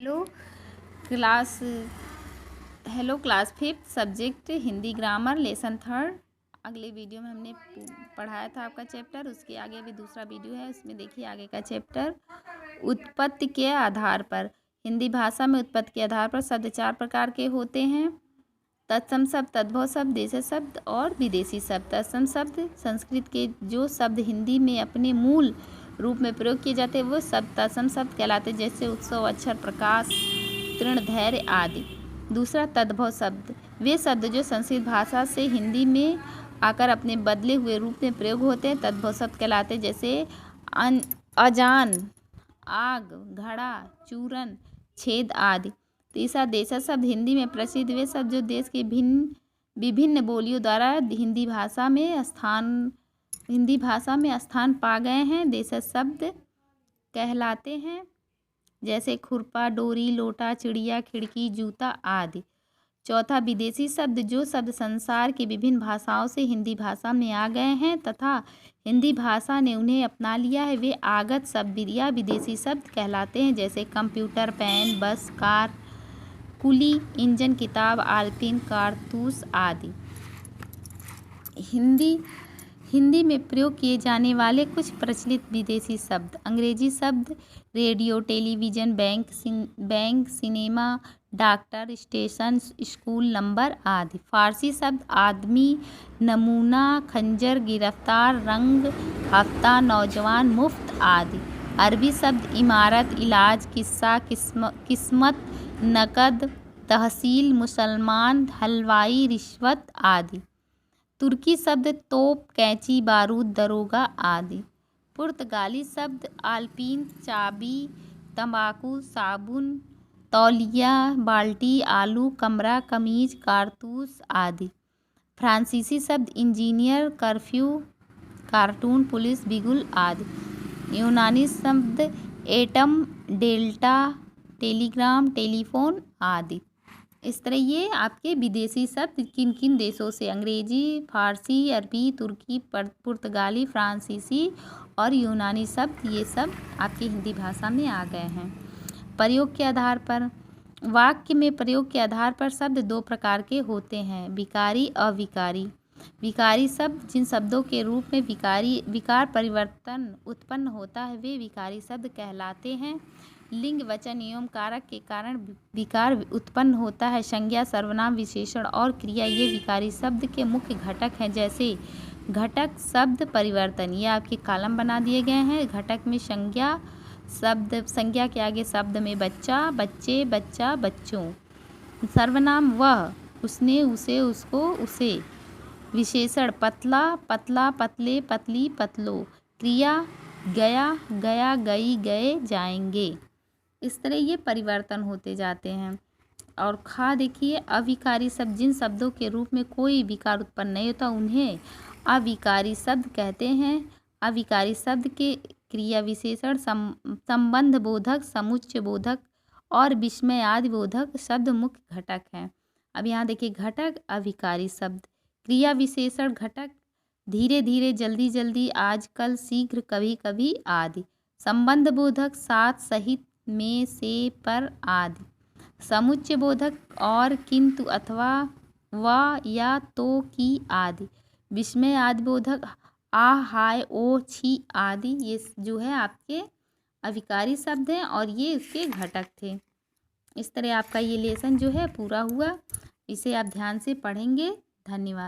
Hello class hello class 5 subject Hindi grammar lesson 3। अगले video में हमने पढ़ाया था आपका चैप्टर, उसके आगे भी दूसरा वीडियो है, उसमें देखिए आगे का चैप्टर उत्पत्ति के आधार पर। हिंदी भाषा में उत्पत्ति के आधार पर शब्द 4 प्रकार के होते हैं: तत्सम शब्द, तद्भव शब्द, देशी शब्द और विदेशी शब्द। तत्सम शब्द संस्कृत के जो शब्द हिंदी में अपने मूल रूप में प्रयोग किए जाते हैं वो शब्द तत्सम शब्द कहलाते हैं, जैसे उत्सव, अक्षर, प्रकाश, तृण, धैर्य आदि। दूसरा तद्भव शब्द, वे शब्द जो संस्कृत भाषा से हिंदी में आकर अपने बदले हुए रूप में प्रयोग होते हैं तद्भव शब्द कहलाते हैं, जैसे अजान, आग, घड़ा, चूरन, छेद आदि। तीसरा देशज शब्द, हिंदी में प्रसिद्ध वे शब्द जो देश के विभिन्न बोलियों द्वारा हिंदी भाषा में स्थान पा गए हैं, देशज शब्द कहलाते हैं, जैसे खुरपा, डोरी, लोटा, चिड़िया, खिड़की, जूता आदि। चौथा विदेशी शब्द, जो शब्द संसार की विभिन्न भाषाओं से हिंदी भाषा में आ गए हैं तथा हिंदी भाषा ने उन्हें अपना लिया है, वे आगत शब्द या विदेशी शब्द कहलाते हैं, जैसे कंप्यूटर, पेन, बस, कार, कुली, इंजन, किताब, आलपिन, कारतूस आदि। हिंदी में प्रयोग किए जाने वाले कुछ प्रचलित विदेशी शब्द: अंग्रेजी शब्द radio, television, bank, cinema, doctor, station, school, number आदि। फारसी शब्द आदमी, नमूना, खंजर, गिरफ्तार, रंग, हफ्ता, नौजवान, मुफ्त आदि। अरबी शब्द इमारत, इलाज, किस्सा, किस्मत, नकद, तहसील, मुसलमान, हलवाई, रिश्वत आदि। तुर्की शब्द तोप, कैंची, बारूद, दरोगा आदि। पुर्तगाली शब्द आलपीन, चाबी, तंबाकू, साबुन, तौलिया, बाल्टी, आलू, कमरा, कमीज, कारतूस आदि। फ्रांसीसी शब्द इंजीनियर, कर्फ्यू, कार्टून, पुलिस, बिगुल आदि। यूनानी शब्द एटम, डेल्टा, टेलीग्राम, टेलीफोन आदि। इस तरह ये आपके विदेशी शब्द किन किन देशों से, अंग्रेजी, फारसी, अरबी, तुर्की, पुर्तगाली, फ्रांसीसी और यूनानी शब्द, ये सब आपकी हिंदी भाषा में आ गए हैं। प्रयोग के आधार पर, वाक्य में प्रयोग के आधार पर शब्द 2 प्रकार के होते हैं: विकारी, अविकारी। विकारी शब्द, जिन शब्दों के रूप में विकार परिवर्तन उत्पन्न होता है वे विकारी शब्द कहलाते हैं। लिंग, वचन एवं कारक के कारण विकार उत्पन्न होता है। संज्ञा, सर्वनाम, विशेषण और क्रिया ये विकारी शब्द के मुख्य घटक हैं, जैसे घटक शब्द परिवर्तन, ये आपके कॉलम बना दिए गए हैं। घटक में संज्ञा, संज्ञा के आगे शब्द में बच्चा, बच्चे, बच्चा, बच्चों। सर्वनाम वह, उसने, उसे, उसको, उसे। विशेषण पतला, पतला, पतले, पतली, पतलो। क्रिया गया, गया, गई, गए, जाएंगे। इस तरह ये परिवर्तन होते जाते हैं। और देखिए अविकारी शब्द, जिन शब्दों के रूप में कोई विकार उत्पन्न नहीं होता उन्हें अविकारी शब्द कहते हैं। अविकारी शब्द के क्रिया विशेषण संबंध बोधक, समुच्चय बोधक और विस्मय आदि बोधक शब्द मुख्य घटक हैं। अब यहाँ देखिए घटक अविकारी शब्द, क्रिया विशेषण घटक धीरे धीरे, जल्दी जल्दी, आजकल, शीघ्र, कभी कभी आदि। संबंध बोधक साथ, सहित, में, से, पर आदि। समुच्चय बोधक और, किंतु, अथवा, व, या, तो, की आदि। विस्मय आदि बोधक आ, हाय, ओ, छी आदि। ये जो है आपके अविकारी शब्द हैं और ये उसके घटक थे। इस तरह आपका ये लेसन जो है पूरा हुआ। इसे आप ध्यान से पढ़ेंगे। धन्यवाद।